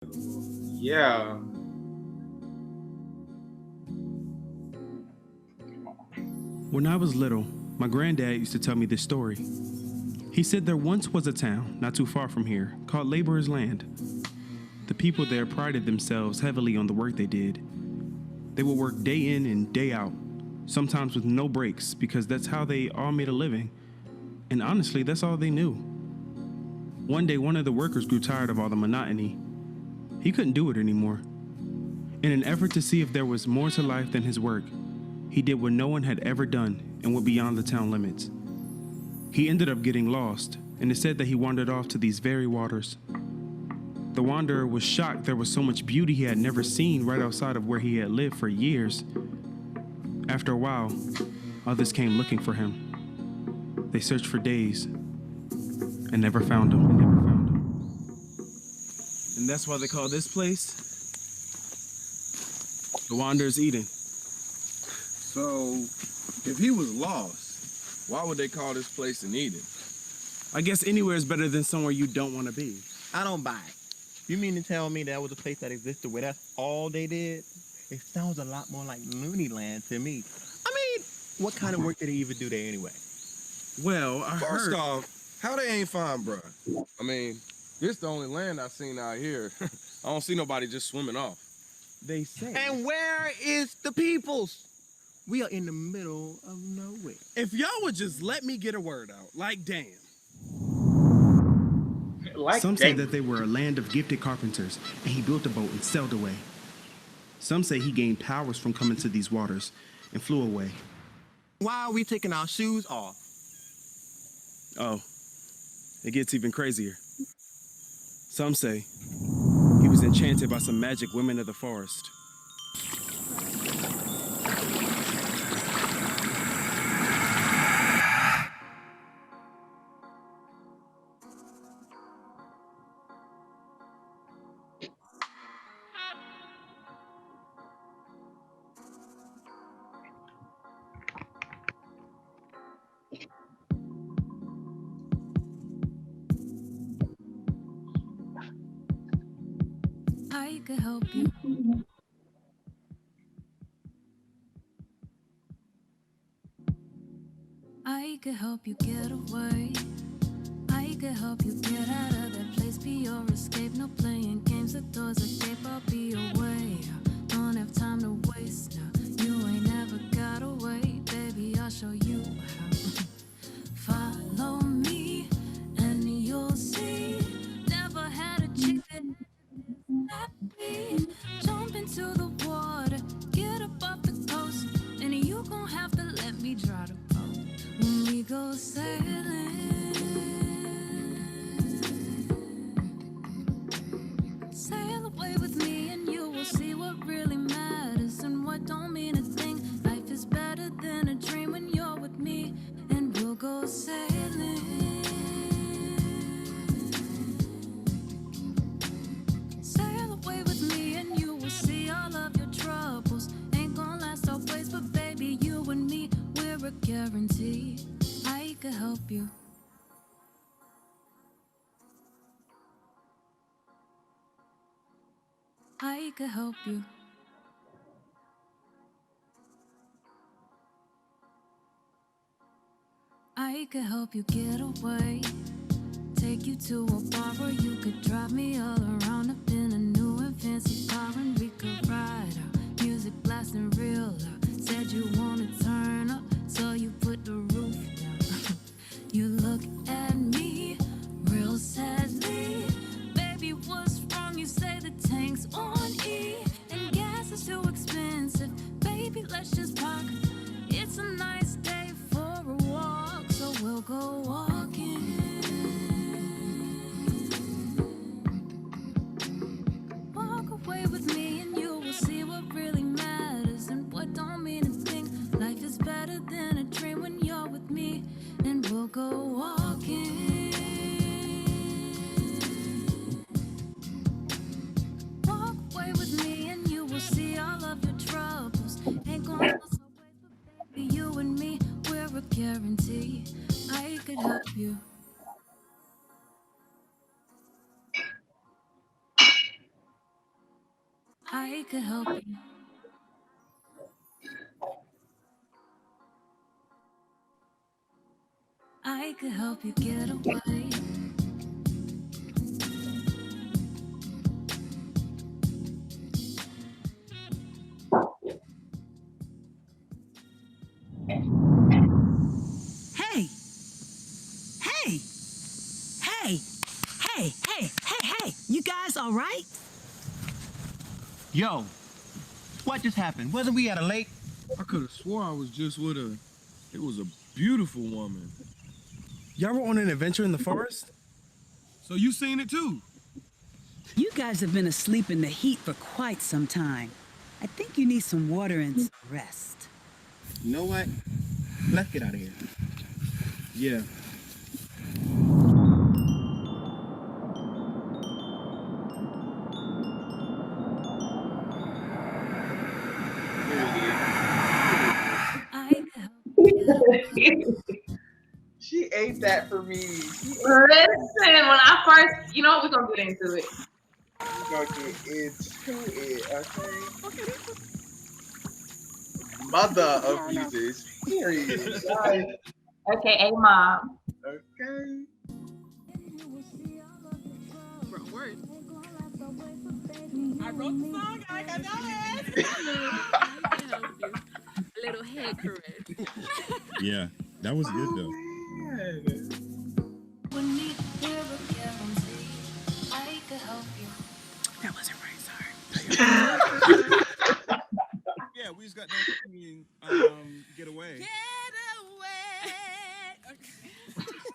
Yeah. When I was little, my granddad used to tell me this story. He said there once was a town not too far from here called Laborer's Land. The people there prided themselves heavily on the work they did. They would work day in and day out, sometimes with no breaks because that's how they all made a living. And honestly, that's all they knew. One day, one of the workers grew tired of all the monotony. He couldn't do it anymore. In an effort to see if there was more to life than his work, he did what no one had ever done and went beyond the town limits. He ended up getting lost, and it said that he wandered off to these very waters. The wanderer was shocked there was so much beauty he had never seen right outside of where he had lived for years. After a while, others came looking for him. They searched for days and never found him. And that's why they call this place the Wanderer's Eden. So, if he was lost, why would they call this place an Eden? I guess anywhere is better than somewhere you don't want to be. I don't buy it. You mean to tell me that was a place that existed where that's all they did? It sounds a lot more like Looney Land to me. I mean, what kind of work did they even do there anyway? Well, I First heard... off, how they ain't find bruh? I mean, this the only land I seen out here. I don't see nobody just swimming off. They say... And where is the peoples? We are in the middle of nowhere. If y'all would just let me get a word out, like damn. Some say that they were a land of gifted carpenters, and he built a boat and sailed away. Some say he gained powers from coming to these waters and flew away. Why are we taking our shoes off? Oh, it gets even crazier. Some say he was enchanted by some magic women of the forest. I could help you. I could help you get away. I could help you get out of that place, be your escape. No playing games, the doors are gape, I'll be away. Don't have time to waste now. You ain't never got away, baby, I'll show you how. Follow me and you'll see. Never had a chick that happy. Jump into the water, get up off the coast, and you gon' have to let me draw the boat when we go sailing. Sail away with me and you will see what really matters and what don't mean a thing. Life is better than a dream when you're with me, and we'll go sailing. Sail away with me and you will see all of your troubles ain't gonna last always, but baby, you and me, we're a guarantee. I could help you. I could help you. I could help you get away. Take you to a bar where you could drive me all around up in a new and fancy car, and we could ride out. Music blasting real loud. Said you wanna turn up, so you put the roof down. You look at me real sadly. Baby, what's wrong? You say the tank's on E and gas is too expensive. Baby, let's just park. It's a nice day for a walk, so we'll go walking. Walk away with me and you will see what really matters and what don't mean a thing. Life is better than a dream when you're with me, and we'll go walking. Walk away with me and you will see all of your troubles ain't gonna last always, but baby, you and me, we're a guarantee. I could help you. I could help you. I could help you get away. Hey! Hey! Hey! Hey! Hey! Hey! Hey! You guys all right? Yo, what just happened? Wasn't we at a lake? I could have swore I was just with it was a beautiful woman. Y'all were on an adventure in the forest? So you seen it too? You guys have been asleep in the heat for quite some time. I think you need some water and some rest. You know what? Let's get out of here. Yeah. I could help you. She ate that for me. Listen, when I first, you know, we're gonna get into it. We're gonna get into it, okay? Mother of music, period. Like, AKA mom. okay. Wrong word. I wrote the song, I got that. I can help you. A little head caress. Yeah, that was good though. Man. We need to hear a guarantee. I could help you. That wasn't right, sorry. Yeah, we just got done singing Get Away. Get away.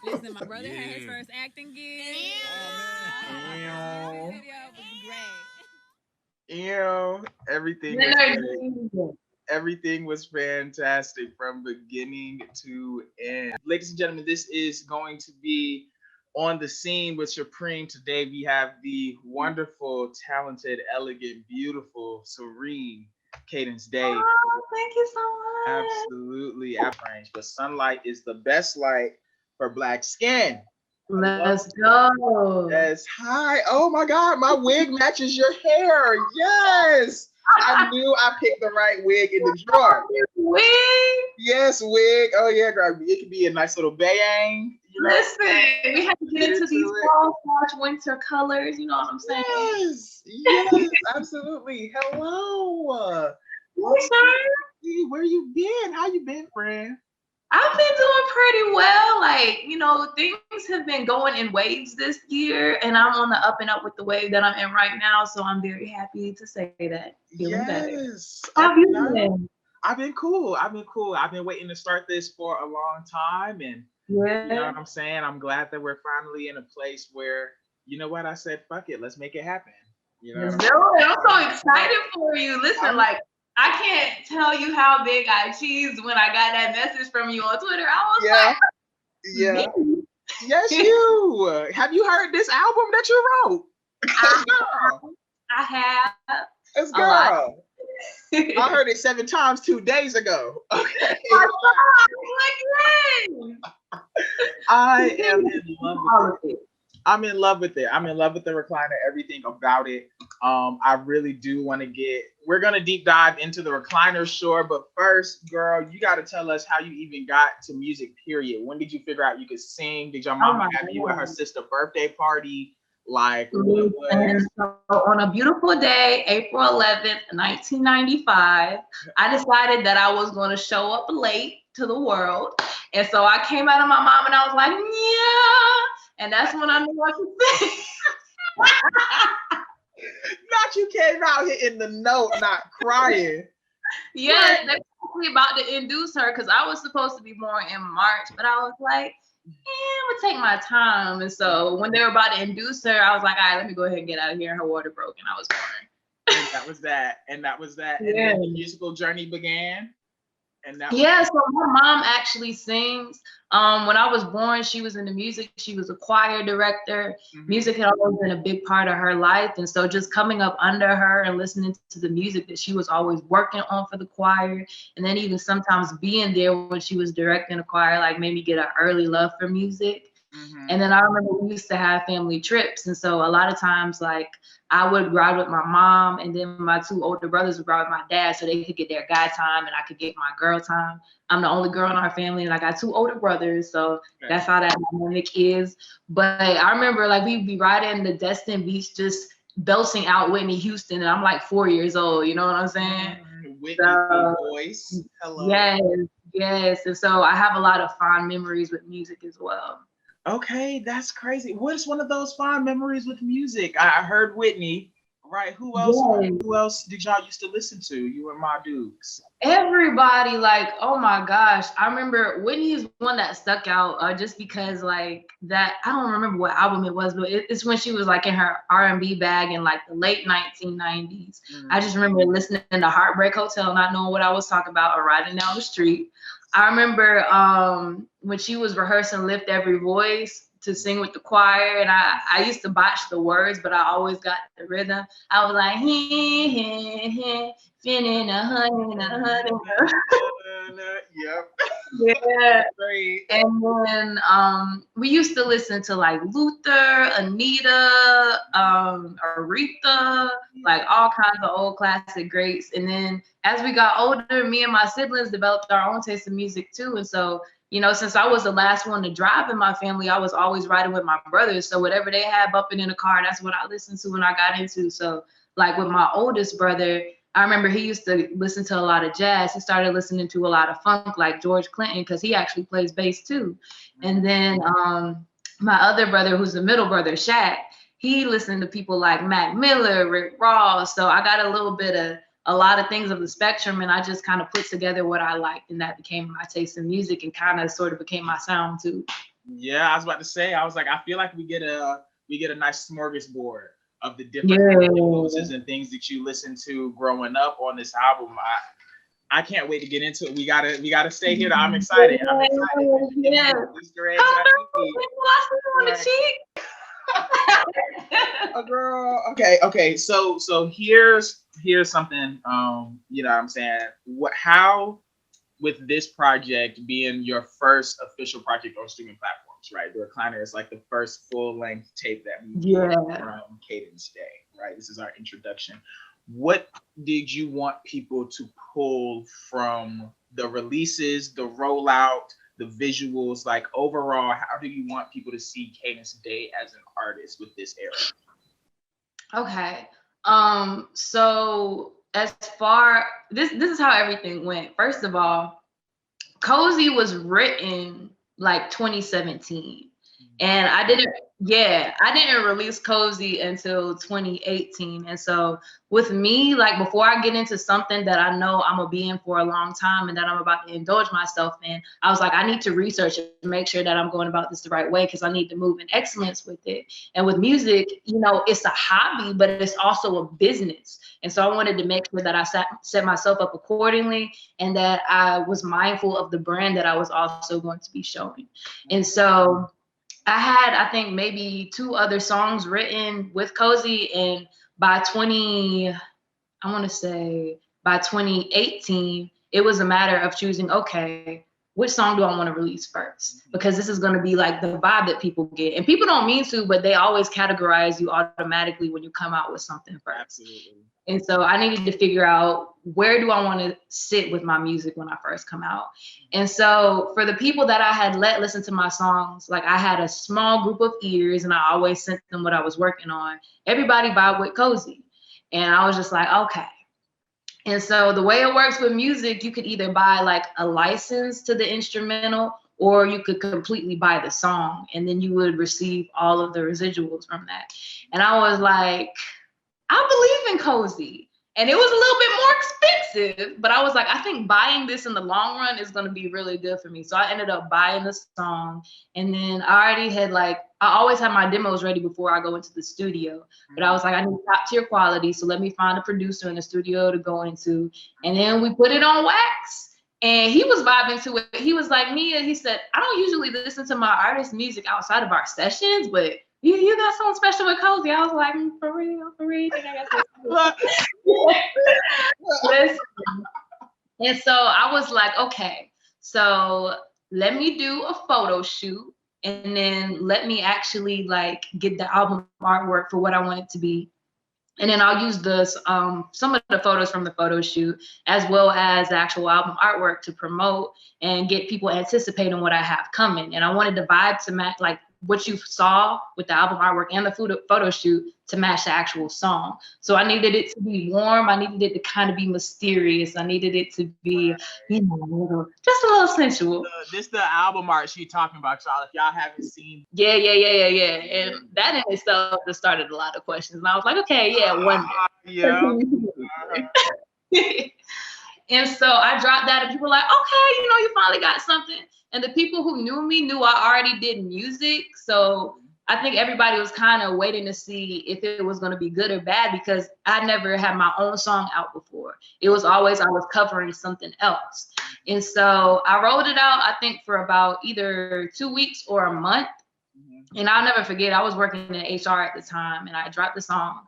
Listen, my brother had his first acting gig. Ew. Video was great. Ew. Everything everything was fantastic from beginning to end. Ladies and gentlemen, this is going to be On the Scene with Sherpreme. Today we have the wonderful, talented, elegant, beautiful, serene Kaydence Day. Oh, thank you so much. Absolutely range. But sunlight is the best light for black skin. Let's go. Yes. Hi. Oh my God, my wig matches your hair. Yes. I knew I picked the right wig in the drawer. Wig. Yes, wig. Oh yeah, girl. It could be a nice little bang. You know? Listen, we have to get into these fall/winter colors. You know what I'm saying? Yes. Yes. Absolutely. Hello. Yes, sir. Hey, where you been? How you been, friend? I've been doing pretty well. Like, you know, things have been going in waves this year, and I'm on the up and up with the wave that I'm in right now. So I'm very happy to say that. Feeling better. Yes. How have you been? I've been cool. I've been waiting to start this for a long time, and you know what I'm saying? I'm glad that we're finally in a place where, you know what, I said, fuck it, let's make it happen. You know? I'm so excited for you. Listen, like, I can't tell you how big I cheesed when I got that message from you on Twitter. I was like, yeah. Yes, you. Have you heard this album that you wrote? I have. Yes, girl. I heard it 7 times 2 days ago. Okay. I am in love with it. I'm in love with it. I'm in love with the recliner, everything about it. I really do want to we're going to deep dive into the recliner, sure. But first, girl, you got to tell us how you even got to music, period. When did you figure out you could sing? Did your mama have you at her sister's birthday party? Like, and so on a beautiful day, April 11th, 1995, I decided that I was going to show up late to the world. And so I came out of my mom and I was like, yeah. And that's when I knew I could sing. Not you came out hitting the note, not crying. Yeah, they're actually about to induce her because I was supposed to be born in March, but I was like, I'm gonna take my time. And so when they were about to induce her, I was like, all right, let me go ahead and get out of here. And her water broke and I was born. And that was that. And that was that. Yeah. And then the musical journey began. And that So my mom actually sings. When I was born, she was into music. She was a choir director. Mm-hmm. Music had always been a big part of her life. And so just coming up under her and listening to the music that she was always working on for the choir, and then even sometimes being there when she was directing the choir, like made me get an early love for music. And then I remember we used to have family trips. And so a lot of times, like, I would ride with my mom, and then my 2 older brothers would ride with my dad so they could get their guy time and I could get my girl time. I'm the only girl in our family, and I got 2 older brothers. So that's how that dynamic is. But I remember, like, we'd be riding the Destin Beach just belting out Whitney Houston, and I'm like 4 years old, you know what I'm saying? Whitney voice. Hello. Yes. And so I have a lot of fond memories with music as well. Okay, that's crazy. What is one of those fond memories with music? I heard Whitney, right? Who else? Yes. Who else did y'all used to listen to? You and my dukes. Everybody, like, oh my gosh. I remember Whitney is one that stuck out just because, like, that, I don't remember what album it was, but it's when she was like in her R&B bag in like the late 1990s. I just remember listening to Heartbreak Hotel, not knowing what I was talking about, or riding down the street. I remember when she was rehearsing Lift Every Voice to sing with the choir, and I used to botch the words, but I always got the rhythm. I was like, finning 100. Yep. Yeah. Great. And then we used to listen to like Luther, Anita, Aretha, like all kinds of old classic greats. And then as we got older, me and my siblings developed our own taste of music too. And so, you know, since I was the last one to drive in my family, I was always riding with my brothers. So whatever they had bumping in the car, that's what I listened to and I got into. So like with my oldest brother, I remember he used to listen to a lot of jazz. He started listening to a lot of funk, like George Clinton, because he actually plays bass too. And then my other brother, who's the middle brother, Shaq, he listened to people like Mac Miller, Rick Ross. So I got a little bit of a lot of things of the spectrum, and I just kind of put together what I liked, and that became my taste in music and kind of sort of became my sound too. Yeah, I was about to say, I was like, I feel like we get a nice smorgasbord of the different influences and things that you listened to growing up on this album. I can't wait to get into it. We gotta stay here. I'm excited. Yeah. Easter eggs. A girl. Okay. So here's something. You know what I'm saying? How with this project being your first official project on streaming platforms, right? The Recliner is like the first full-length tape that we did from Kaydence Day, right? This is our introduction. What did you want people to pull from the releases, the rollout, the visuals? Like overall, how do you want people to see Kaydence Day as an artist with this era? Okay. So as far this is how everything went. First of all, Cozy was written like 2017. And I didn't release Cozy until 2018. And so with me, like before I get into something that I know I'm gonna be in for a long time and that I'm about to indulge myself in, I was like, I need to research and make sure that I'm going about this the right way because I need to move in excellence with it. And with music, you know, it's a hobby, but it's also a business. And so I wanted to make sure that I set myself up accordingly and that I was mindful of the brand that I was also going to be showing. And so I had, I think, maybe 2 other songs written with Cozy, and by 2018, it was a matter of choosing, okay, which song do I want to release first? Because this is going to be like the vibe that people get. And people don't mean to, but they always categorize you automatically when you come out with something first. Absolutely. And so I needed to figure out where do I want to sit with my music when I first come out. And so for the people that I had let listen to my songs, like I had a small group of ears and I always sent them what I was working on. Everybody vibed with Cozy. And I was just like, okay. And so the way it works with music, you could either buy like a license to the instrumental or you could completely buy the song and then you would receive all of the residuals from that. And I was like, I believe in Cozy. And it was a little bit more expensive, but I was like, I think buying this in the long run is going to be really good for me. So I ended up buying the song. And then I already had I always have my demos ready before I go into the studio. But I was like, I need top tier quality. So let me find a producer in the studio to go into. And then we put it on wax. And he was vibing to it. He was like, Mia, he said, I don't usually listen to my artist music outside of our sessions, but you got something special with Cozy. I was like, for real. Listen. And so I was like, okay, so let me do a photo shoot and then let me actually like get the album artwork for what I want it to be. And then I'll use some of the photos from the photo shoot as well as the actual album artwork to promote and get people anticipating what I have coming. And I wanted the vibe to match like what you saw with the album artwork and the photo shoot to match the actual song. So I needed it to be warm. I needed it to kind of be mysterious. I needed it to be, just a little sensual. This the album art she talking about, y'all. If y'all haven't seen. Yeah. And that in itself just started a lot of questions. And I was like, okay, yeah, one day. Yeah. And so I dropped that and people were like, okay, you finally got something. And the people who knew me knew I already did music. So I think everybody was kind of waiting to see if it was going to be good or bad because I never had my own song out before. It was always I was covering something else. And so I rolled it out, I think, for about either 2 weeks or a month. And I'll never forget, I was working in HR at the time and I dropped the song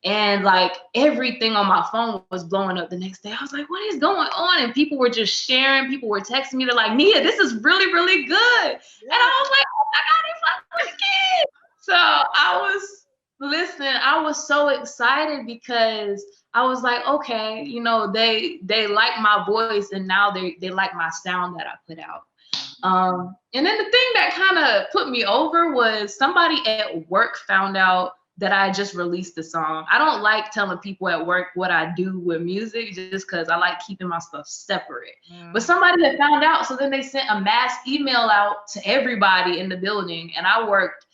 and like everything on my phone was blowing up the next day. I was like, what is going on? And people were just sharing, people were texting me. They're like, Nia, this is really, really good. And I was like, oh my God, it's like wicked. So I was listening. I was so excited because I was like, okay, they like my voice and now they like my sound that I put out. And then the thing that kind of put me over was somebody at work found out that I just released the song. I don't like telling people at work what I do with music just because I like keeping my stuff separate. But somebody had found out, so then they sent a mass email out to everybody in the building. And I worked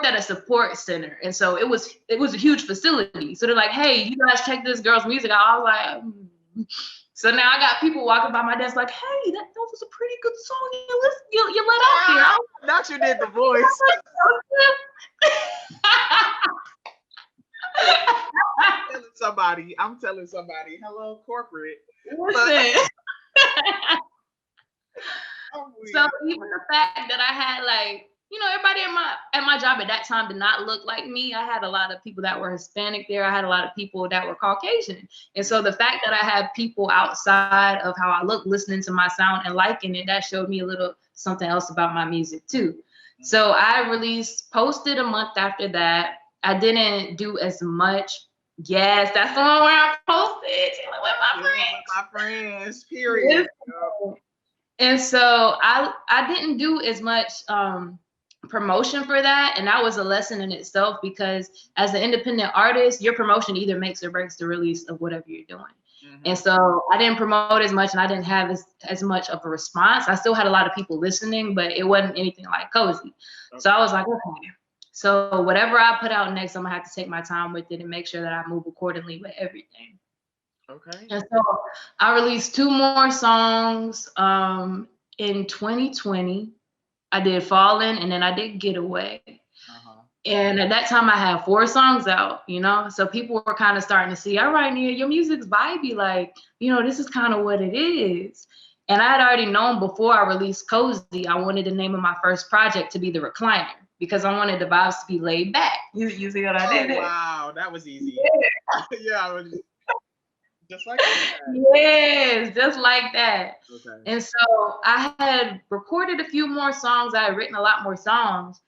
at a support center. And so it was a huge facility. So they're like, hey, you guys check this girl's music out. I was like, So now I got people walking by my desk like, hey, that was a pretty good song you let out there. Not you did the voice. I'm telling somebody, hello, corporate. Listen. So even the fact that I had like, everybody at my job at that time did not look like me. I had a lot of people that were Hispanic there. I had a lot of people that were Caucasian. And so the fact that I had people outside of how I look listening to my sound and liking it, that showed me a little something else about my music too. So I posted a month after that. I didn't do as much. Yes, that's the one where I posted chilling with my friends. My friends, period. And so I didn't do as much promotion for that. And that was a lesson in itself because as an independent artist, your promotion either makes or breaks the release of whatever you're doing. And so I didn't promote as much and I didn't have as much of a response. I still had a lot of people listening, but it wasn't anything like Cozy. So I was like, okay. So whatever I put out next, I'm gonna have to take my time with it and make sure that I move accordingly with everything. Okay. And so I released 2 more songs in 2020. I did Fallen and then I did Getaway. And at that time I had 4 songs out, so people were kind of starting to see, all right, Nia, your music's vibey, like, this is kind of what it is. And I had already known before I released Cozy, I wanted the name of my first project to be The Recliner because I wanted the vibes to be laid back. You see what I did? Wow, that was easy. Yeah, just like that. Yes, just like that. Okay. And so I had recorded a few more songs. I had written a lot more songs.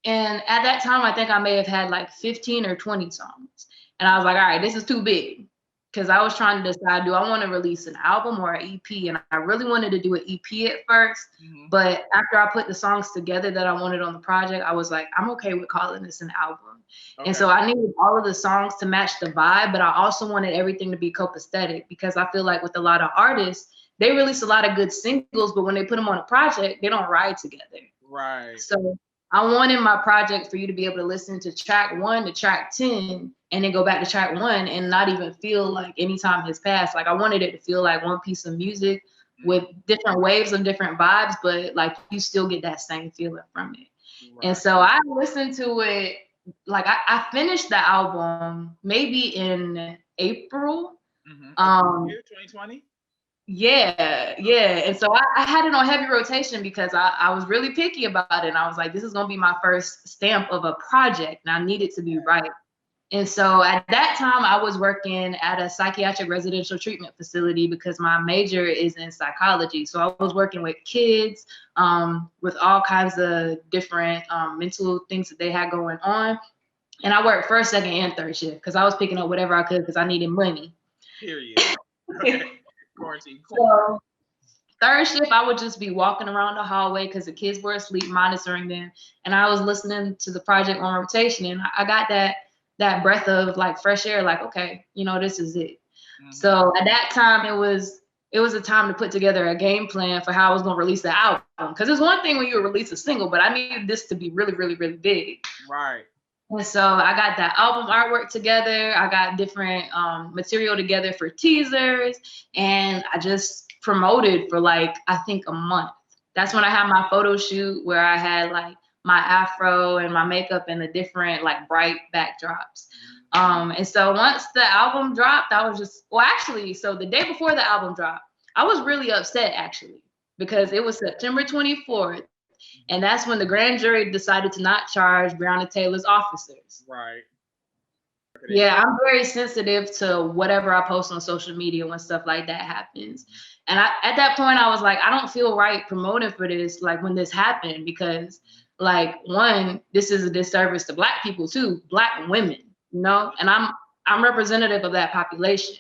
And at that time, I think I may have had like 15 or 20 songs. And I was like, all right, this is too big. Because I was trying to decide, do I want to release an album or an EP? And I really wanted to do an EP at first. But after I put the songs together that I wanted on the project, I was like, I'm okay with calling this an album. Okay. And so I needed all of the songs to match the vibe, but I also wanted everything to be copacetic because I feel like with a lot of artists, they release a lot of good singles, but when they put them on a project, they don't ride together. Right. So I wanted my project for you to be able to listen to track 1 to track 10 and then go back to track 1 and not even feel like any time has passed. Like I wanted it to feel like one piece of music with different waves of different vibes, but like you still get that same feeling from it. Right. And so I listened to it, like I finished the album maybe in April. 2020? Yeah. And so I had it on heavy rotation because I was really picky about it. And I was like, this is going to be my first stamp of a project and I need it to be right. And so at that time, I was working at a psychiatric residential treatment facility because my major is in psychology. So I was working with kids with all kinds of different mental things that they had going on. And I worked first, second, and third shift because I was picking up whatever I could because I needed money. Period. Okay. Quarantine. So third shift, I would just be walking around the hallway because the kids were asleep, monitoring them. And I was listening to the project on rotation. And I got that breath of like fresh air, like, okay, you know, this is it. Mm-hmm. So at that time, it was a time to put together a game plan for how I was going to release the album. Because it's one thing when you release a single, but I needed this to be really, really, really big. Right. And so I got that album artwork together. I got different material together for teasers. And I just promoted for like, I think a month. That's when I had my photo shoot where I had like my afro and my makeup and the different like bright backdrops. And so once the album dropped, I was just, well, actually, so the day before the album dropped, I was really upset actually, because it was September 24th. And that's when the grand jury decided to not charge Breonna Taylor's officers. Right. Yeah, I'm very sensitive to whatever I post on social media when stuff like that happens. And at that point, I was like, I don't feel right promoting for this, like when this happened, because like, one, this is a disservice to Black people too, Black women, you know, and I'm representative of that population.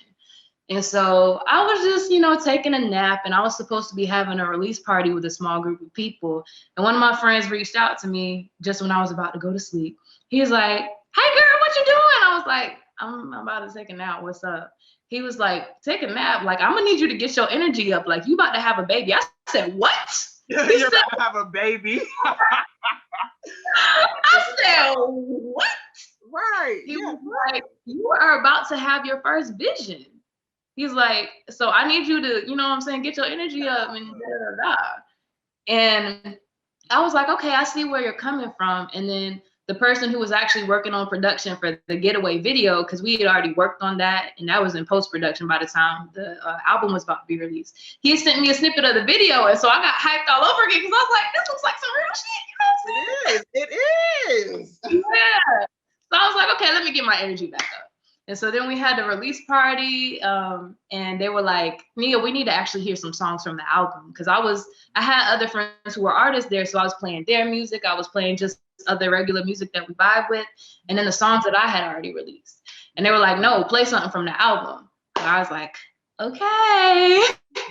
And so I was just, you know, taking a nap, and I was supposed to be having a release party with a small group of people. And one of my friends reached out to me just when I was about to go to sleep. He was like, hey girl, what you doing? I was like, I'm about to take a nap. What's up? He was like, take a nap. Like, I'm gonna need you to get your energy up. Like, you about to have a baby. I said, what? You're about to have a baby. I said, what? Right. He was like, you are about to have your first vision. He's like, so I need you to, you know what I'm saying, get your energy up and da-da-da-da. And I was like, okay, I see where you're coming from. And then the person who was actually working on production for the Getaway video, because we had already worked on that, and that was in post-production by the time the album was about to be released. He had sent me a snippet of the video, and so I got hyped all over again because I was like, this looks like some real shit, you know what I'm saying? It is. Yeah. So I was like, okay, let me get my energy back up. And so then we had the release party, and they were like, Nia, we need to actually hear some songs from the album. Because I had other friends who were artists there, so I was playing their music. I was playing just other regular music that we vibe with, and then the songs that I had already released. And they were like, no, play something from the album. And I was like, okay.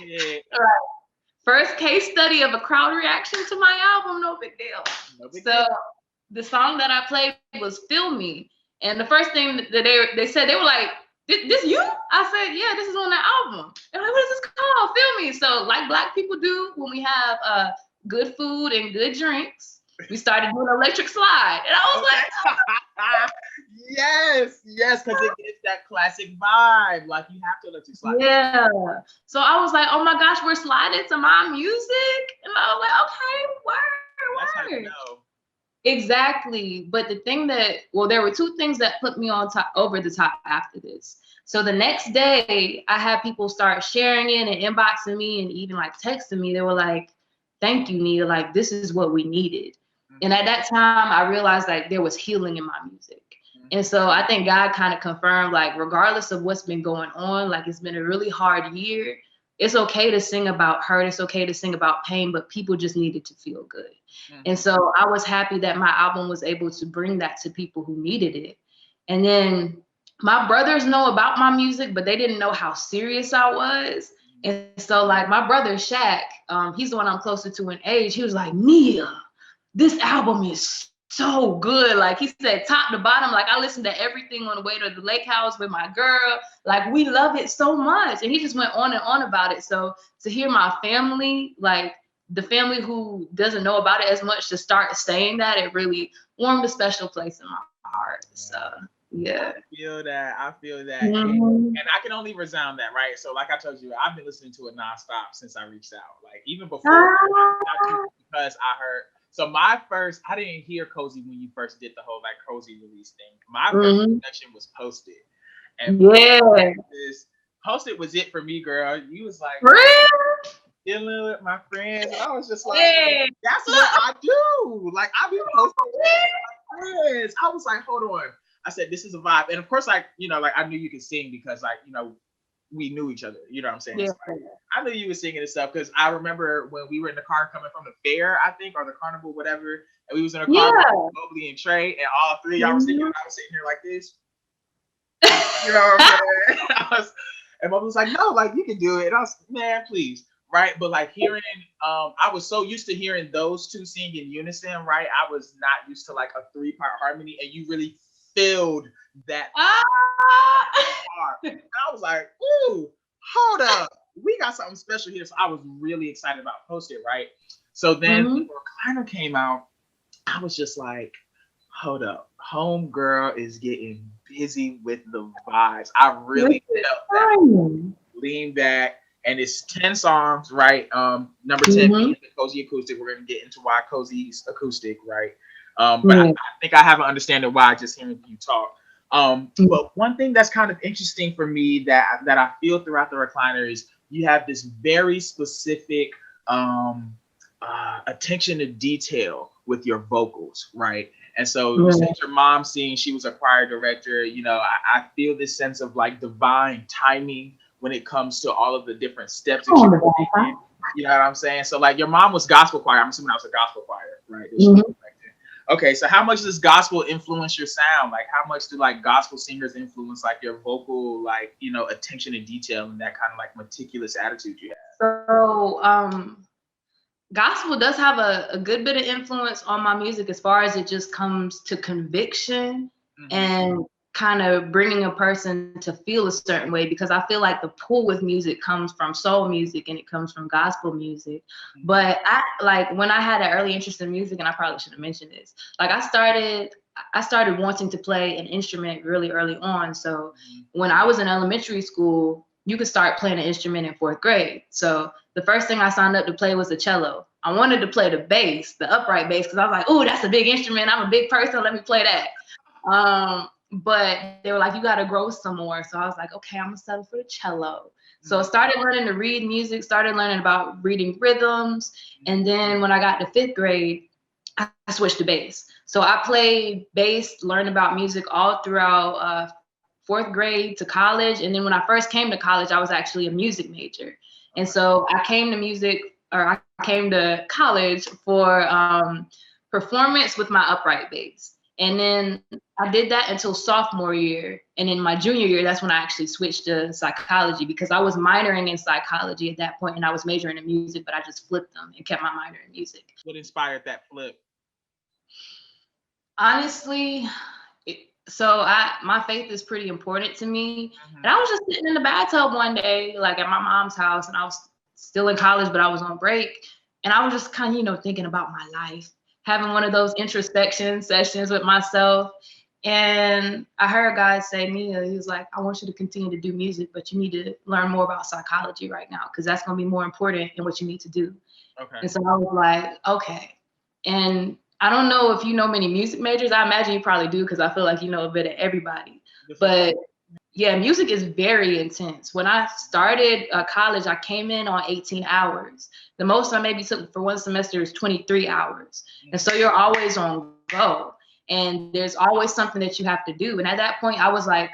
Yeah. All right. First case study of a crowd reaction to my album, no big deal. So the song that I played was Feel Me. And the first thing that they said, they were like, this you? I said, yeah, this is on the album. They're like, what is this called? Feel Me. So like Black people do when we have good food and good drinks, we started doing electric slide. And I was like, yes, because it gives that classic vibe. Like, you have to electric slide. Yeah. So I was like, oh my gosh, we're sliding to my music. And I was like, okay, word. That's how you know. Exactly. But the thing there were two things that put me over the top after this. So the next day, I had people start sharing it and inboxing me and even like texting me. They were like, thank you, Nia. Like, this is what we needed. Mm-hmm. And at that time, I realized that there was healing in my music. Mm-hmm. And so I think God kind of confirmed, like, regardless of what's been going on, like, it's been a really hard year. It's okay to sing about hurt. It's okay to sing about pain, but people just needed to feel good. Mm-hmm. And so I was happy that my album was able to bring that to people who needed it. And then my brothers know about my music, but they didn't know how serious I was. And so like my brother Shaq, he's the one I'm closer to in age. He was like, Nia, this album is so good. Like he said, top to bottom, like I listened to everything on the way to the lake house with my girl. Like we love it so much. And he just went on and on about it. So to hear my family, like the family who doesn't know about it as much, to start saying that, it really warmed a special place in my heart. So yeah. I feel that. Mm-hmm. And I can only resound that, right? So like I told you, I've been listening to it nonstop since I reached out. Like even before, because I heard. So my first, I didn't hear Cozy when you first did the whole like Cozy release thing. My first production was Posted. And Posted was it for me, girl. You was like, dealing with my friends. And I was just like, that's what I do. Like I be posting with my friends. I was like, hold on. I said, this is a vibe. And of course, like, like I knew you could sing because like, we knew each other. You know what I'm saying? Yeah. So, like, I knew you were singing and stuff because I remember when we were in the car coming from the fair, I think, or the carnival, whatever, and we was in a car with Mobley and Trey, and all three of y'all were singing, and I was sitting here like this. You know what I'm saying? And Mobley was like, no, like you can do it. And I was, man, please. Right. But like hearing, I was so used to hearing those two sing in unison, right? I was not used to like a 3-part harmony, and you really filled that part. And I was like, ooh, hold up. We got something special here. So I was really excited about Post It, right? So then when Recliner came out, I was just like, hold up. Homegirl is getting busy with the vibes. I really felt that. Lean back. And it's 10 songs, right? Number 10 being the Cozy Acoustic. We're gonna get into why Cozy's acoustic, right? But I think I have an understanding why just hearing you talk. But one thing that's kind of interesting for me that I feel throughout the Recliner is you have this very specific attention to detail with your vocals, right? And so you said your mom seeing she was a choir director, I feel this sense of like divine timing when it comes to all of the different steps that you're taking. You know what I'm saying? So like your mom was gospel choir. I'm assuming that was a gospel choir, right? Okay, so how much does gospel influence your sound? Like how much do like gospel singers influence like your vocal, like, attention and detail and that kind of like meticulous attitude you have? So gospel does have a good bit of influence on my music as far as it just comes to conviction and kind of bringing a person to feel a certain way, because I feel like the pull with music comes from soul music and it comes from gospel music. But when I had an early interest in music, and I probably should have mentioned this, like I started wanting to play an instrument really early on. So when I was in elementary school, you could start playing an instrument in 4th grade. So the first thing I signed up to play was the cello. I wanted to play the bass, the upright bass, because I was like, oh, that's a big instrument. I'm a big person. Let me play that. But they were like, you got to grow some more. So I was like, okay, I'm going to settle for the cello. So I started learning to read music, started learning about reading rhythms. And then when I got to 5th grade, I switched to bass. So I played bass, learned about music all throughout 4th grade to college. And then when I first came to college, I was actually a music major. And so I came to college for performance with my upright bass. And then I did that until sophomore year. And in my junior year, that's when I actually switched to psychology, because I was minoring in psychology at that point and I was majoring in music, but I just flipped them and kept my minor in music. What inspired that flip? Honestly, my faith is pretty important to me. And I was just sitting in the bathtub one day, like at my mom's house, and I was still in college, but I was on break. And I was just kind of, thinking about my life, having one of those introspection sessions with myself. And I heard God say, Mia, he was like, I want you to continue to do music, but you need to learn more about psychology right now, because that's going to be more important in what you need to do. Okay. And so I was like, okay. And I don't know if you know many music majors. I imagine you probably do, because I feel like you know a bit of everybody. But yeah, music is very intense. When I started college, I came in on 18 hours. The most I maybe took for one semester is 23 hours. And so you're always on go. And there's always something that you have to do. And at that point, I was like,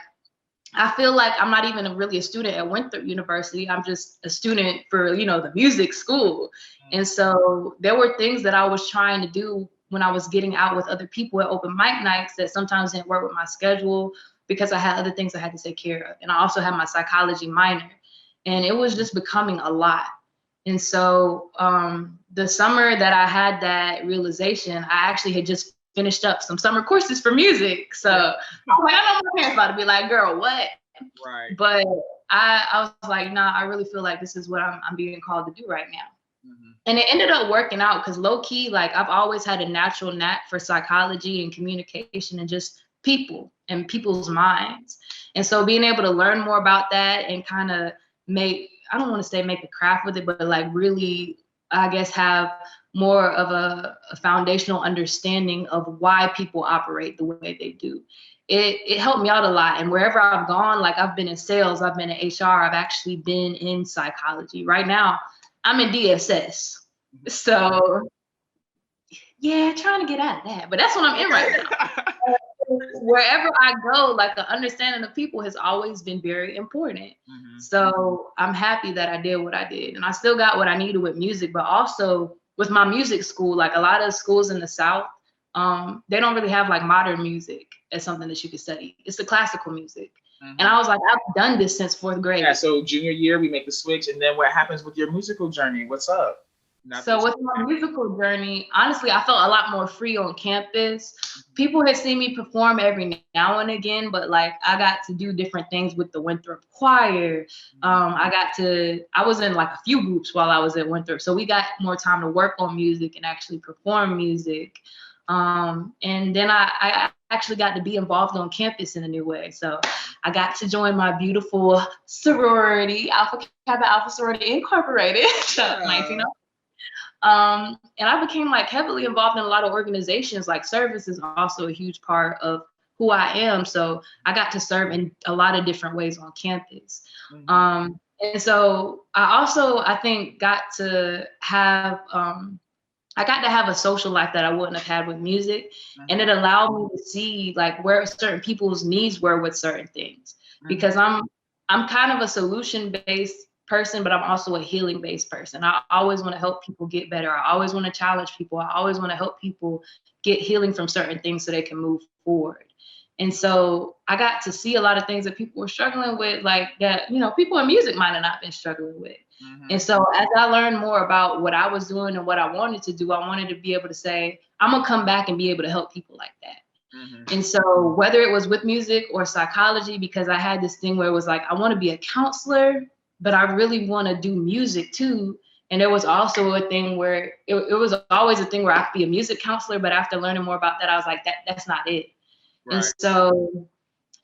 I feel like I'm not even really a student at Winthrop University. I'm just a student for, the music school. And so there were things that I was trying to do when I was getting out with other people at open mic nights that sometimes didn't work with my schedule, because I had other things I had to take care of. And I also had my psychology minor, and it was just becoming a lot. And so the summer that I had that realization, I actually had just finished up some summer courses for music. So I was like, I know my parents about to be like, girl, what? Right. But I was like, nah, I really feel like this is what I'm being called to do right now. And it ended up working out, because low key, like I've always had a natural knack for psychology and communication and just people and people's minds. And so being able to learn more about that and kind of I don't want to say make a craft with it, but like really, I guess, have more of a foundational understanding of why people operate the way they do. It helped me out a lot. And wherever I've gone, like I've been in sales, I've been in HR, I've actually been in psychology. Right now, I'm in DSS. So yeah, trying to get out of that, but that's what I'm in right now. wherever I go, like the understanding of people has always been very important. So I'm happy that I did what I did, and I still got what I needed with music, but also with my music school, like a lot of schools in the South, they don't really have like modern music as something that you could study. It's the classical music. And I was like, I've done this since 4th grade. Yeah, so junior year, we make the switch. And then what happens with your musical journey? What's up? So with my musical journey, honestly, I felt a lot more free on campus. People had seen me perform every now and again, but like I got to do different things with the Winthrop Choir. I was in like a few groups while I was at Winthrop. So we got more time to work on music and actually perform music. And then I actually got to be involved on campus in a new way. So I got to join my beautiful sorority, Alpha Kappa Alpha Sorority Incorporated, 19. And I became like heavily involved in a lot of organizations. Like service is also a huge part of who I am. So I got to serve in a lot of different ways on campus. And so I think got to have a social life that I wouldn't have had with music. And it allowed me to see like where certain people's needs were with certain things, because I'm kind of a solution-based person, but I'm also a healing-based person. I always want to help people get better. I always want to challenge people. I always want to help people get healing from certain things so they can move forward. And so I got to see a lot of things that people were struggling with, like that, people in music might have not been struggling with. And so as I learned more about what I was doing and what I wanted to do, I wanted to be able to say, I'm gonna come back and be able to help people like that. And so whether it was with music or psychology, because I had this thing where it was like, I want to be a counselor, but I really want to do music too. And there was also a thing where it was always a thing where I could be a music counselor, but after learning more about that, I was like, that's not it. Right. And so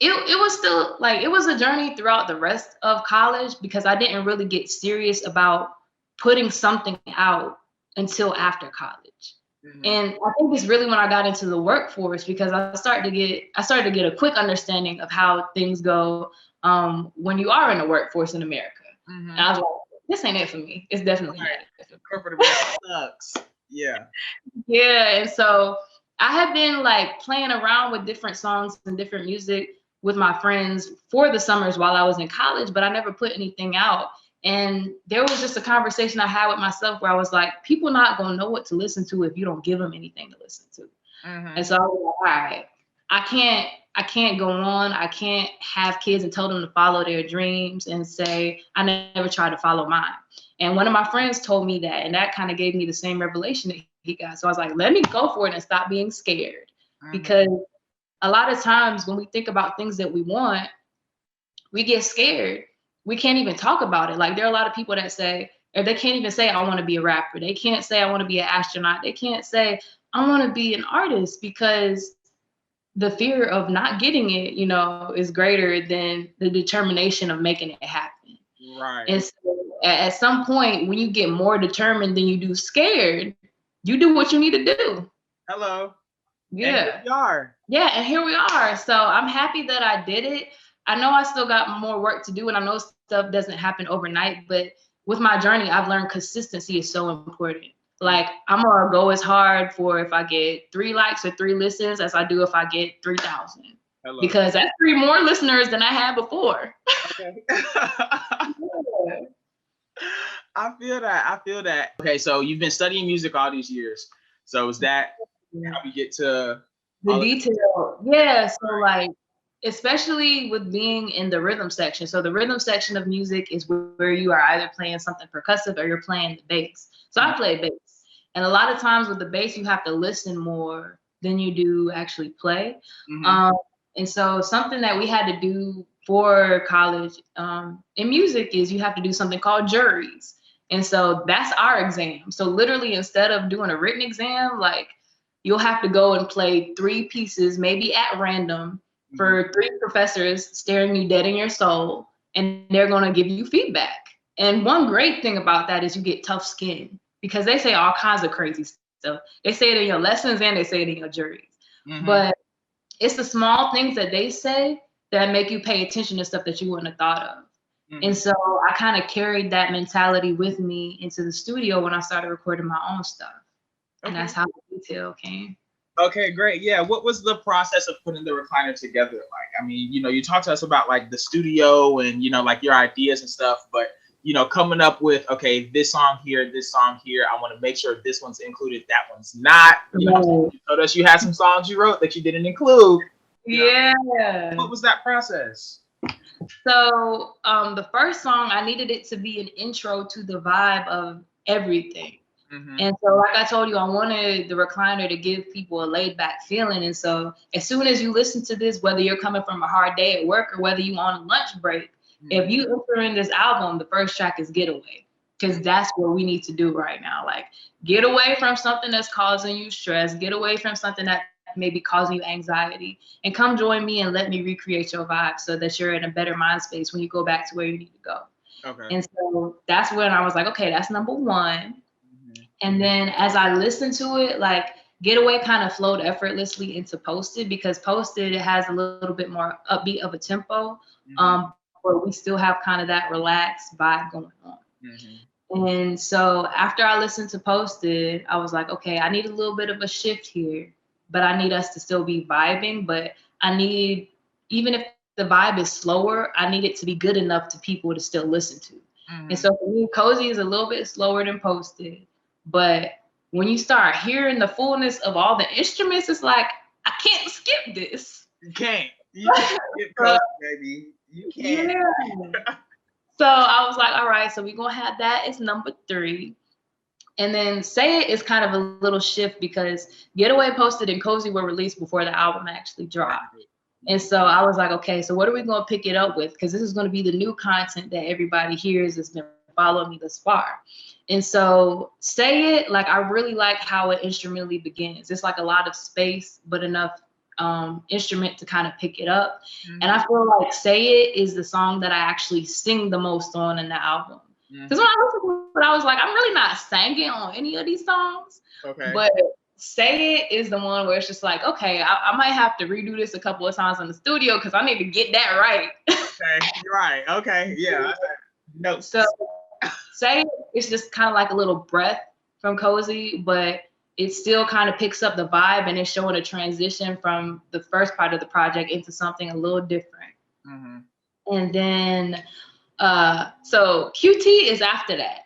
it was still like, it was a journey throughout the rest of college, because I didn't really get serious about putting something out until after college. And I think it's really when I got into the workforce, because I started to get a quick understanding of how things go when you are in the workforce in America. And I was like, this ain't it for me. It's definitely not it. Corporate America sucks. Yeah. Yeah. And so I had been like playing around with different songs and different music with my friends for the summers while I was in college, but I never put anything out. And there was just a conversation I had with myself where I was like, people not gonna know what to listen to if you don't give them anything to listen to. And so I was like, all right, I can't go on. I can't have kids and tell them to follow their dreams and say, I never tried to follow mine. And one of my friends told me that, and that kind of gave me the same revelation that he got. So I was like, let me go for it and stop being scared. Because a lot of times when we think about things that we want, we get scared. We can't even talk about it. Like there are a lot of people that say, or they can't even say, I want to be a rapper. They can't say, I want to be an astronaut. They can't say, I want to be an artist, because the fear of not getting it, is greater than the determination of making it happen. Right. And so at some point, when you get more determined than you do scared, you do what you need to do. Hello. Yeah. And here we are. Yeah, and here we are. So I'm happy that I did it. I know I still got more work to do, and I know stuff doesn't happen overnight, but with my journey, I've learned consistency is so important. Like I'm gonna go as hard for if I get 3 likes or 3 listens as I do if I get 3,000. Because that's 3 more listeners than I had before. Okay. I feel that. Okay, so you've been studying music all these years. So is that how we get to the detail? Yeah, so like, especially with being in the rhythm section. So the rhythm section of music is where you are either playing something percussive or you're playing the bass. So I play bass. And a lot of times with the bass, you have to listen more than you do actually play. And so something that we had to do for college in music is you have to do something called juries. And so that's our exam. So literally, instead of doing a written exam, like you'll have to go and play 3 pieces, maybe at random, for 3 professors staring you dead in your soul, and they're going to give you feedback. And one great thing about that is you get tough skin, because they say all kinds of crazy stuff. They say it in your lessons and they say it in your juries. But it's the small things that they say that make you pay attention to stuff that you wouldn't have thought of. And so I kind of carried that mentality with me into the studio when I started recording my own stuff. And that's how the detail came. Okay, great. Yeah, what was the process of putting the recliner together like? I mean, you talked to us about like the studio and like your ideas and stuff, but coming up with okay, this song here, I want to make sure this one's included, that one's not. Right. You told us you had some songs you wrote that you didn't include. Yeah. What was that process? So the first song, I needed it to be an intro to the vibe of everything. Mm-hmm. And so, like I told you, I wanted the recliner to give people a laid back feeling. And so, as soon as you listen to this, whether you're coming from a hard day at work or whether you on a lunch break, if you enter in this album, the first track is Getaway, because that's what we need to do right now. Like, get away from something that's causing you stress, get away from something that may be causing you anxiety, and come join me and let me recreate your vibe so that you're in a better mind space when you go back to where you need to go. Okay. And so that's when I was like, okay, that's number one. And then as I listened to it, like Getaway kind of flowed effortlessly into Posted, because Posted, it has a little bit more upbeat of a tempo, but we still have kind of that relaxed vibe going on. And so after I listened to Posted, I was like, okay, I need a little bit of a shift here, but I need us to still be vibing. But I need, even if the vibe is slower, I need it to be good enough to people to still listen to. And so for me, Cozy is a little bit slower than Posted. But when you start hearing the fullness of all the instruments, it's like, I can't skip this. You can't. You can't skip Cozy, baby. You can't. Yeah. So I was like, all right, so we're going to have that as number 3. And then Say It is kind of a little shift because Getaway, Posted, and Cozy were released before the album actually dropped. And so I was like, okay, so what are we going to pick it up with? Because this is going to be the new content that everybody hears that's been following me thus far. And so Say It, like, I really like how it instrumentally begins. It's like a lot of space, but enough instrument to kind of pick it up. And I feel like Say It is the song that I actually sing the most on in the album. Because when I listened to it, I was like, I'm really not singing on any of these songs. Okay. But Say It is the one where it's just like, okay, I might have to redo this a couple of times in the studio because I need to get that right. Okay, right. Okay, yeah. No. So Say It is just kind of like a little breath from Cozy, but it still kind of picks up the vibe and it's showing a transition from the first part of the project into something a little different. And then, so QT is after that.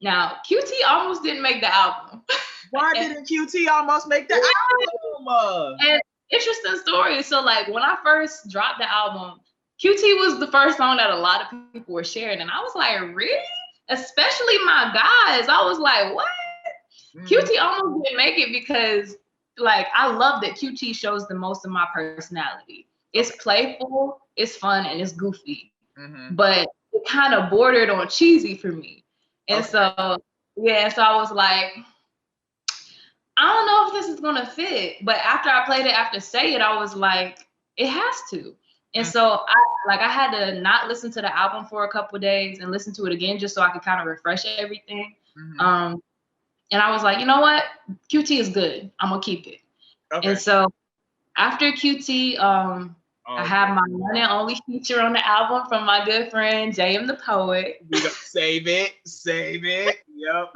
Now, QT almost didn't make the album. Why didn't QT almost make the album? And interesting story. So, like, when I first dropped the album, QT was the first song that a lot of people were sharing. And I was like, really? Especially my guys. I was like, what? QT almost didn't make it because, like, I love that QT shows the most of my personality. It's playful, it's fun, and it's goofy. But it kind of bordered on cheesy for me. And so, yeah, so I was like, I don't know if this is gonna fit. But after I played it after Say It, I was like, it has to. And so I had to not listen to the album for a couple of days and listen to it again just so I could kind of refresh everything. And I was like, you know what? QT is good. I'm gonna keep it. Okay. And so after QT, I have my one and only feature on the album from my good friend JM the Poet. Save it. Yep.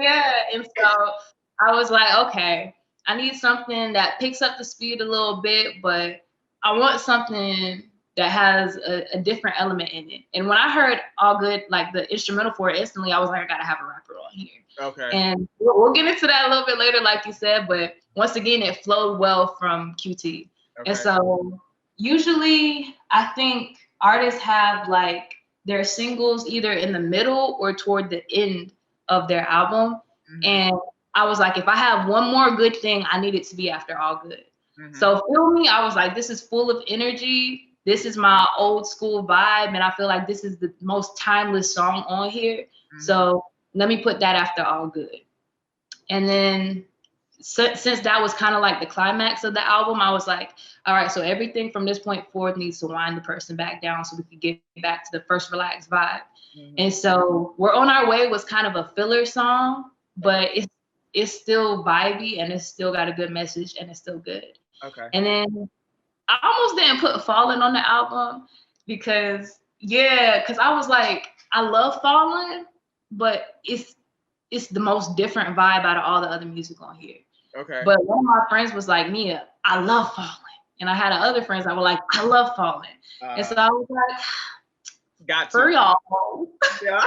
Yeah. And so I was like, okay, I need something that picks up the speed a little bit, but I want something that has a different element in it. And when I heard All Good, like the instrumental for it, instantly I was like, I gotta have a rapper on here. Okay. And we'll get into that a little bit later, like you said, but once again, it flowed well from QT. Okay. And so usually I think artists have like their singles either in the middle or toward the end of their album. And I was like, if I have one more good thing, I need it to be after All Good. So Feel Me, I was like, this is full of energy. This is my old school vibe. And I feel like this is the most timeless song on here. So let me put that after All Good. And then since that was kind of like the climax of the album, I was like, all right, so everything from this point forward needs to wind the person back down so we can get back to the first relaxed vibe. And so We're On Our Way was kind of a filler song, but it's still vibey and it's still got a good message and it's still good. Okay. And then I almost didn't put Fallen on the album because I was like, I love Fallen, but it's the most different vibe out of all the other music on here. Okay. But one of my friends was like, Mia, I love falling. And I had other friends that were like, I love falling. And so I was like, got for to. y'all. Yeah.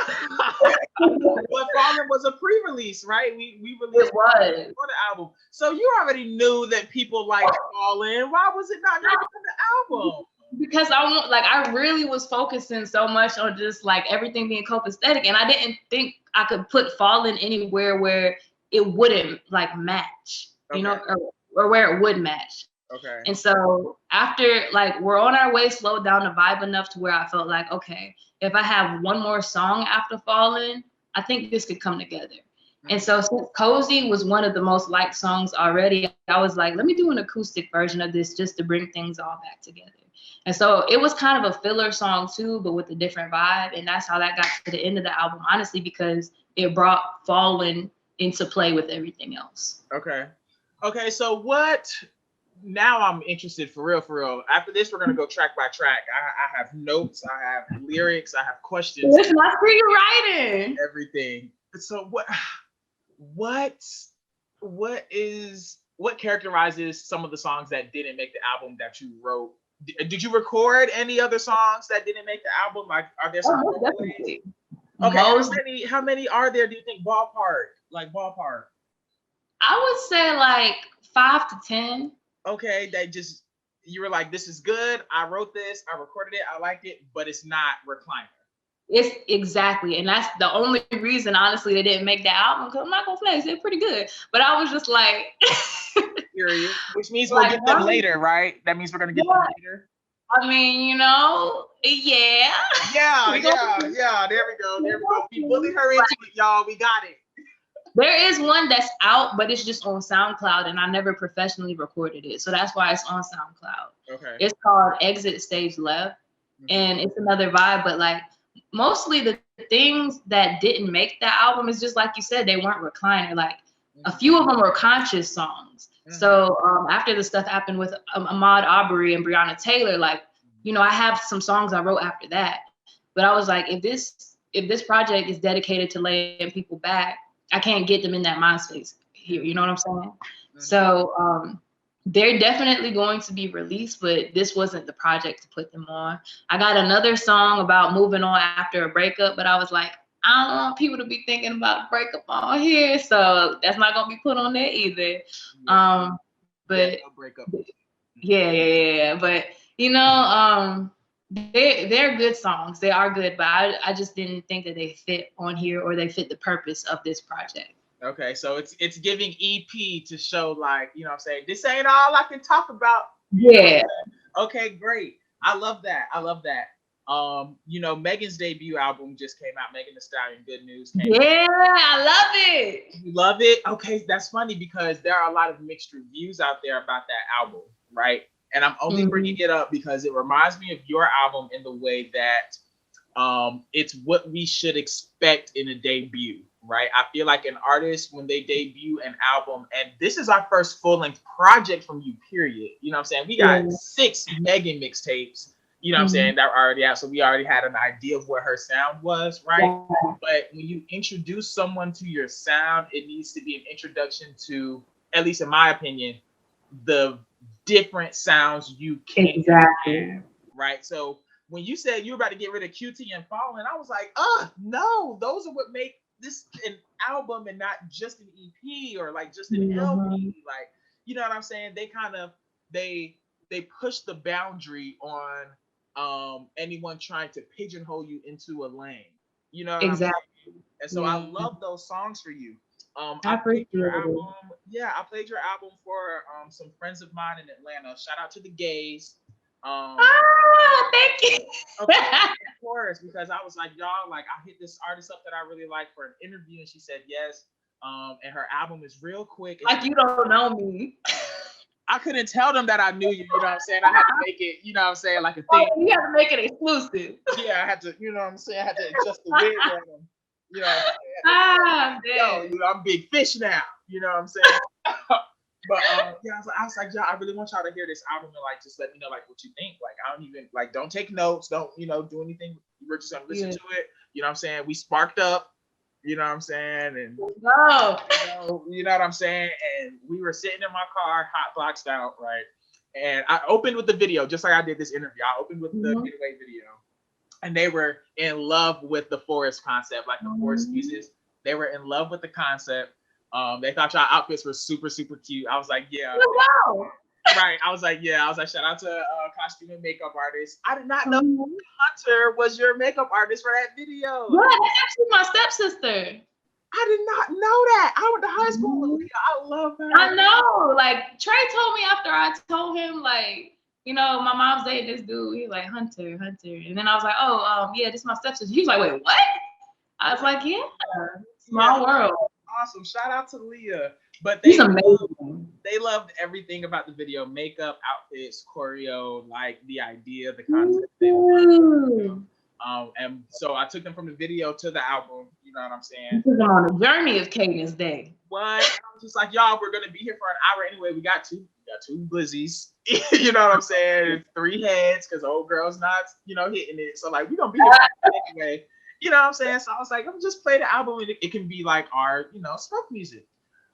But Fallen was a pre-release, right? We released It was. for the album. So you already knew that people liked Fallen. Why was it not on the album? Because I really was focusing so much on just like everything being copacetic, and I didn't think I could put Fallen anywhere where it wouldn't like match, you know, or where it would match. Okay. And so after like we're on our way, slowed down the vibe enough to where I felt like, okay, if I have one more song after Fallen, I think this could come together. And so since Cozy was one of the most liked songs already, I was like, let me do an acoustic version of this just to bring things all back together. And so it was kind of a filler song too, but with a different vibe. And that's how that got to the end of the album, honestly, because it brought Fallen into play with everything else. Okay, so what? Now I'm interested for real. After this, we're gonna go track by track. I have notes, I have lyrics, I have questions. It's not for you writing. Everything. So what characterizes some of the songs that didn't make the album that you wrote? Did you record any other songs that didn't make the album? Like, are there some? Definitely. Okay, how many are there? Do you think ballpark? I would say like 5 to 10. Okay, you were like, this is good. I wrote this, I recorded it, I liked it, but it's not Recliner. It's exactly, and that's the only reason, honestly, they didn't make the album. Because I'm not gonna flex, they're pretty good. But I was just like, period. Which means we'll get them later, right? That means we're gonna get them later. I mean, you know, yeah. Yeah. There we go. We bullied her into it, y'all. We got it. There is one that's out, but it's just on SoundCloud, and I never professionally recorded it. So that's why it's on SoundCloud. Okay. It's called Exit Stage Left, and it's another vibe, but like mostly the things that didn't make the album is just like you said, they weren't Recliner. Like a few of them were conscious songs. So after the stuff happened with Ahmaud Arbery and Breonna Taylor, like, you know, I have some songs I wrote after that. But I was like, if this project is dedicated to laying people back, I can't get them in that mind space here. You know what I'm saying? So they're definitely going to be released, but this wasn't the project to put them on. I got another song about moving on after a breakup, but I was like, I don't want people to be thinking about a breakup on here, so that's not gonna be put on there either. But yeah. But you know, they're good songs. They are good, but I just didn't think that they fit on here or they fit the purpose of this project. Okay, so it's giving EP to show, like, you know what I'm saying, this ain't all I can talk about. Yeah. Okay, great. I love that. You know, Megan's debut album just came out. Megan Thee Stallion, Good News. I love it. You love it? Okay, that's funny because there are a lot of mixed reviews out there about that album, right? And I'm only bringing it up because it reminds me of your album in the way that it's what we should expect in a debut, right? I feel like an artist, when they debut an album, and this is our first full-length project from you, period. You know what I'm saying? We got 6 Megan mixtapes, you know what I'm saying, that are already out. So we already had an idea of what her sound was, right? Yeah. But when you introduce someone to your sound, it needs to be an introduction to, at least in my opinion, the different sounds you can have, right? So when you said you were about to get rid of QT and Fallen, I was like, no, those are what make this an album and not just an EP or like just an LP. Like, you know what I'm saying? They kind of they push the boundary on anyone trying to pigeonhole you into a lane. You know what I'm saying? And so I love those songs for you. I played your album. Yeah, I played your album for some friends of mine in Atlanta. Shout out to the gays. Thank you. Of course, because I was like, y'all, like, I hit this artist up that I really like for an interview, and she said yes. And her album is real quick. Like, you don't know me. I couldn't tell them that I knew you, you know what I'm saying? I had to make it, you know what I'm saying, like a thing. You had to make it exclusive. Yeah, I had to, you know what I'm saying? I had to adjust the wig on them. You know I'm big fish now. You know what I'm saying? But yeah, I was like, y'all, I really want y'all to hear this album and like just let me know like what you think. Like, I don't even like, don't take notes, don't do anything. We're just gonna listen to it. You know what I'm saying? We sparked up. You know what I'm saying? And No. you know what I'm saying? And we were sitting in my car, hot boxed out, right? And I opened with the video, just like I did this interview. I opened with the Getaway video. And they were in love with the forest concept, like the forest music. They were in love with the concept. They thought y'all outfits were super, super cute. I was like, yeah. Wow. Right. I was like, shout out to costume and makeup artist. I did not know Hunter was your makeup artist for that video. Yeah, that's actually my stepsister. I did not know that. I went to high school with Leah. I love her. I know. Like Trey told me after I told him, like, you know, my mom's dating this dude. He was like, Hunter. And then I was like, oh, yeah, this is my stepsister. He was like, wait, what? I was like, yeah, small world. Awesome. Shout out to Leah. But He's amazing. They loved everything about the video, makeup, outfits, choreo, like the idea, the concept. And so I took them from the video to the album. You know what I'm saying? This is on a journey of Kaydence Day. What? I was just like, y'all, we're gonna be here for an hour anyway. We got two glizzies. You know what I'm saying? 3 heads, because old girl's not, hitting it. So like, we're gonna be here anyway. You know what I'm saying? So I was like, I'm just play the album, and it can be like our, smoke music.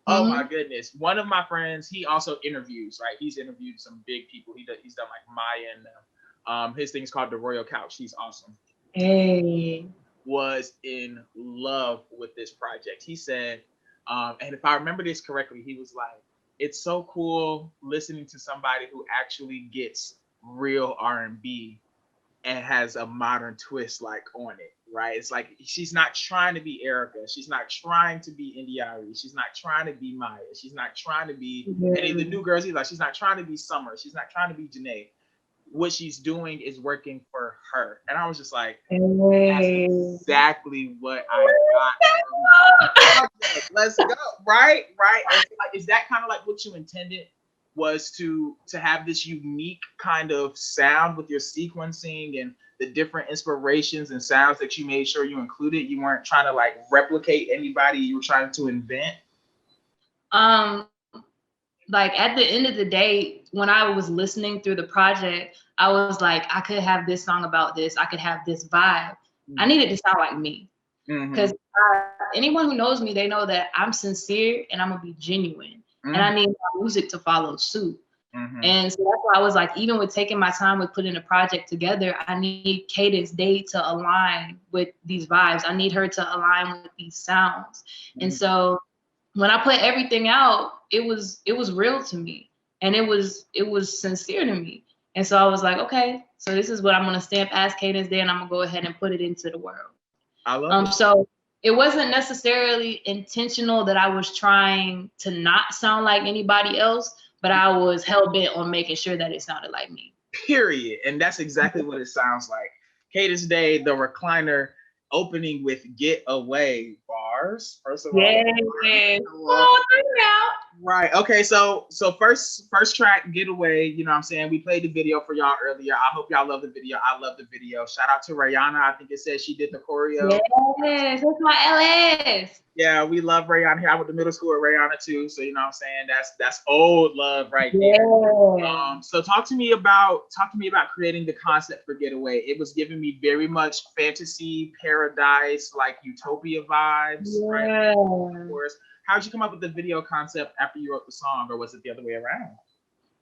Oh my goodness. One of my friends, he also interviews, right? He's interviewed some big people. He's done like Maya and them. His thing is called The Royal Couch. He's awesome. Hey. Was in love with this project. He said, and if I remember this correctly, he was like, it's so cool listening to somebody who actually gets real R&B and has a modern twist like on it, right? It's like she's not trying to be Erica. She's not trying to be India.Arie. She's not trying to be Maya. She's not trying to be any of the new girls either. She's not trying to be Summer. She's not trying to be Janae. What she's doing is working for her. And I was just like, that's exactly what I got. Let's go. Right? And like, is that kind of like what you intended? Was to have this unique kind of sound with your sequencing and the different inspirations and sounds that you made sure you included? You weren't trying to like replicate anybody, you were trying to invent? Like at the end of the day, when I was listening through the project, I was like, I could have this song about this, I could have this vibe. I needed to sound like me. Because anyone who knows me, they know that I'm sincere and I'm gonna be genuine. And I need my music to follow suit. And so that's why I was like, even with taking my time with putting a project together, I need Kaydence Day to align with these vibes. I need her to align with these sounds. And so when I put everything out, it was real to me. And it was sincere to me. And so I was like, okay, so this is what I'm gonna stamp as Kaydence Day, and I'm gonna go ahead and put it into the world. I love it. So it wasn't necessarily intentional that I was trying to not sound like anybody else, but I was hell-bent on making sure that it sounded like me. Period. And that's exactly what it sounds like. Kaydence Day, the recliner, opening with Get Away bars. First of all. Yeah. Oh, right. Okay, so first track, Get Away, you know what I'm saying? We played the video for y'all earlier. I hope y'all love the video. I love the video. Shout out to Rihanna. I think it says she did the choreo. Yes, that's my LS. Yeah, we love Rihanna here. I went to middle school with Rihanna too, so you know what I'm saying? That's old love right there. Yeah. So talk to me about creating the concept for Get Away. It was giving me very much fantasy, paradise, like utopia vibes. Yeah. Right? Of course. How did you come up with the video concept after you wrote the song, or was it the other way around?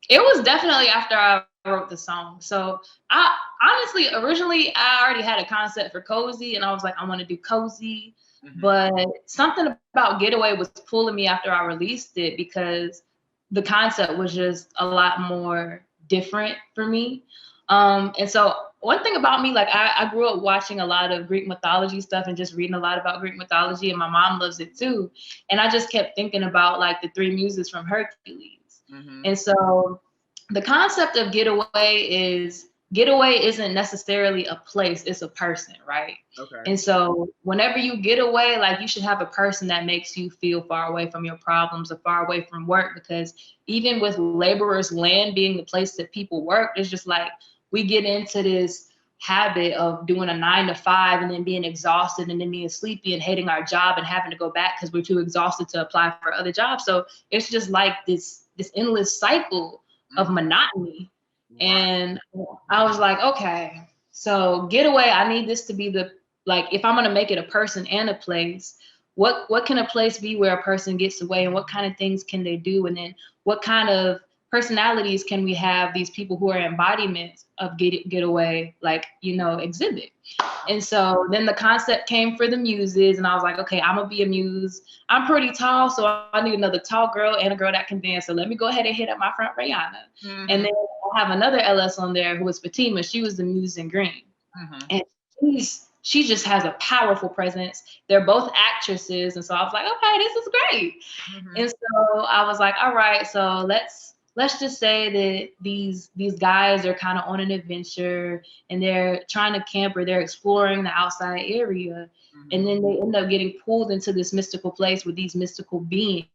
It was definitely after I wrote the song. So I honestly, originally, I already had a concept for Cozy, and I was like, I want to do Cozy. But something about Getaway was pulling me after I released it because the concept was just a lot more different for me. And so one thing about me, like I grew up watching a lot of Greek mythology stuff and just reading a lot about Greek mythology, and my mom loves it too. And I just kept thinking about like the 3 muses from Hercules. And so the concept of Getaway isn't necessarily a place, it's a person, right? Okay. And so whenever you get away, like you should have a person that makes you feel far away from your problems or far away from work, because even with laborers' land being the place that people work, it's just like we get into this habit of doing a 9 to 5 and then being exhausted and then being sleepy and hating our job and having to go back because we're too exhausted to apply for other jobs. So it's just like this endless cycle of monotony. And I was like, okay, so Getaway, I need this to be the like if I'm gonna make it a person and a place, what can a place be where a person gets away, and what kind of things can they do, and then what kind of personalities can we have these people who are embodiments of get away, like, you know, exhibit. And so then the concept came for the muses, and I was like, okay, I'm gonna be a muse. I'm pretty tall, so I need another tall girl and a girl that can dance. So let me go ahead and hit up my friend Rihanna. And then I have another LS on there who was Fatima. She was the muse in green. And she just has a powerful presence. They're both actresses. And so I was like, okay, this is great. And so I was like, all right, so let's just say that these guys are kind of on an adventure and they're trying to camp, or they're exploring the outside area. And then they end up getting pulled into this mystical place with these mystical beings.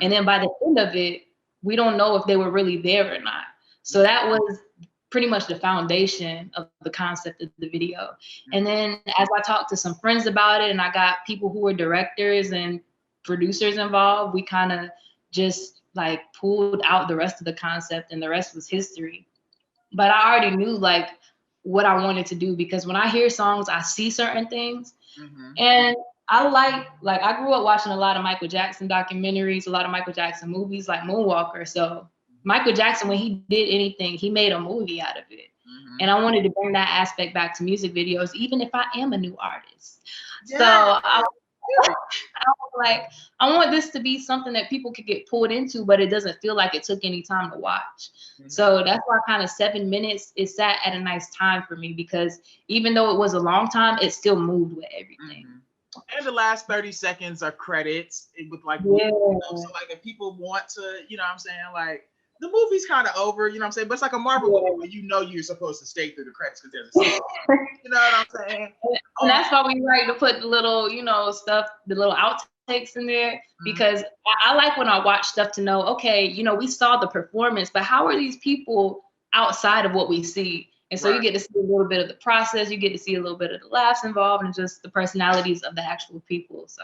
And then by the end of it, we don't know if they were really there or not. So that was pretty much the foundation of the concept of the video. And then as I talked to some friends about it, and I got people who were directors and producers involved, we kind of just like pulled out the rest of the concept, and the rest was history. But I already knew like what I wanted to do, because when I hear songs, I see certain things. And I I grew up watching a lot of Michael Jackson documentaries, a lot of Michael Jackson movies like Moonwalker. So Michael Jackson, when he did anything, he made a movie out of it. And I wanted to bring that aspect back to music videos, even if I am a new artist. So I was like, I want this to be something that people could get pulled into, but it doesn't feel like it took any time to watch. So that's why kind of 7 minutes, it sat at a nice time for me, because even though it was a long time, it still moved with everything. And the last 30 seconds are credits with like, you know, so like if people want to, you know what I'm saying, like the movie's kind of over, you know what I'm saying, but it's like a Marvel movie where you know you're supposed to stay through the credits because there's a scene. You know what I'm saying? And that's why we like to put the little, you know, stuff, the little outtakes in there, because I like when I watch stuff to know, okay, you know, we saw the performance, but how are these people outside of what we see? And so you get to see a little bit of the process, you get to see a little bit of the laughs involved, and just the personalities of the actual people. So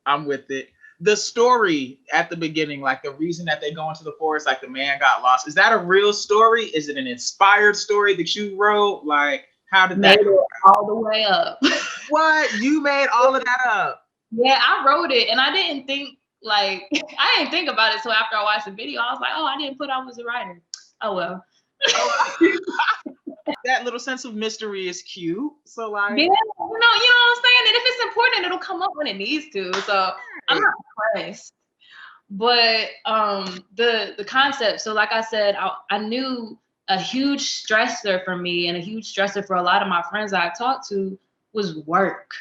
I'm with it. The story at the beginning, like the reason that they go into the forest, like the man got lost, is that a real story? Is it an inspired story that you wrote? Like, how did that go all the way up? What? You made all of that up? Yeah, I wrote it, and I didn't think I didn't think about it. So after I watched the video, I was like, oh, I didn't put I was a writer. Oh well. That little sense of mystery is cute. So like, yeah, you know what I'm saying? And if it's important, it'll come up when it needs to. So I'm not pressed. But the concept, so like I said, I knew a huge stressor for me and a huge stressor for a lot of my friends I talked to was work.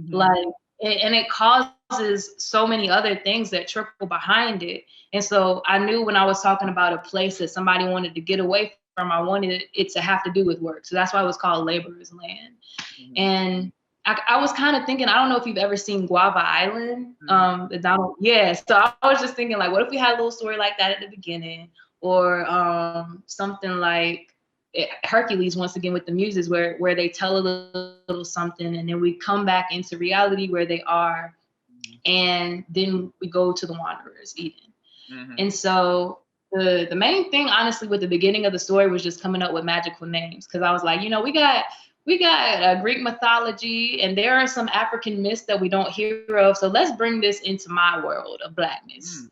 Like, and it causes so many other things that trickle behind it. And so I knew when I was talking about a place that somebody wanted to get away from, I wanted it to have to do with work. So that's why it was called Laborer's Land. And I was kind of thinking, I don't know if you've ever seen Guava Island. So I was just thinking, like, what if we had a little story like that at the beginning, or something like Hercules, once again with the muses, where they tell a little something, and then we come back into reality where they are, and then we go to the Wanderers, Eden. And so the main thing, honestly, with the beginning of the story was just coming up with magical names, because I was like, you know, we got Greek mythology, and there are some African myths that we don't hear of. So let's bring this into my world of Blackness.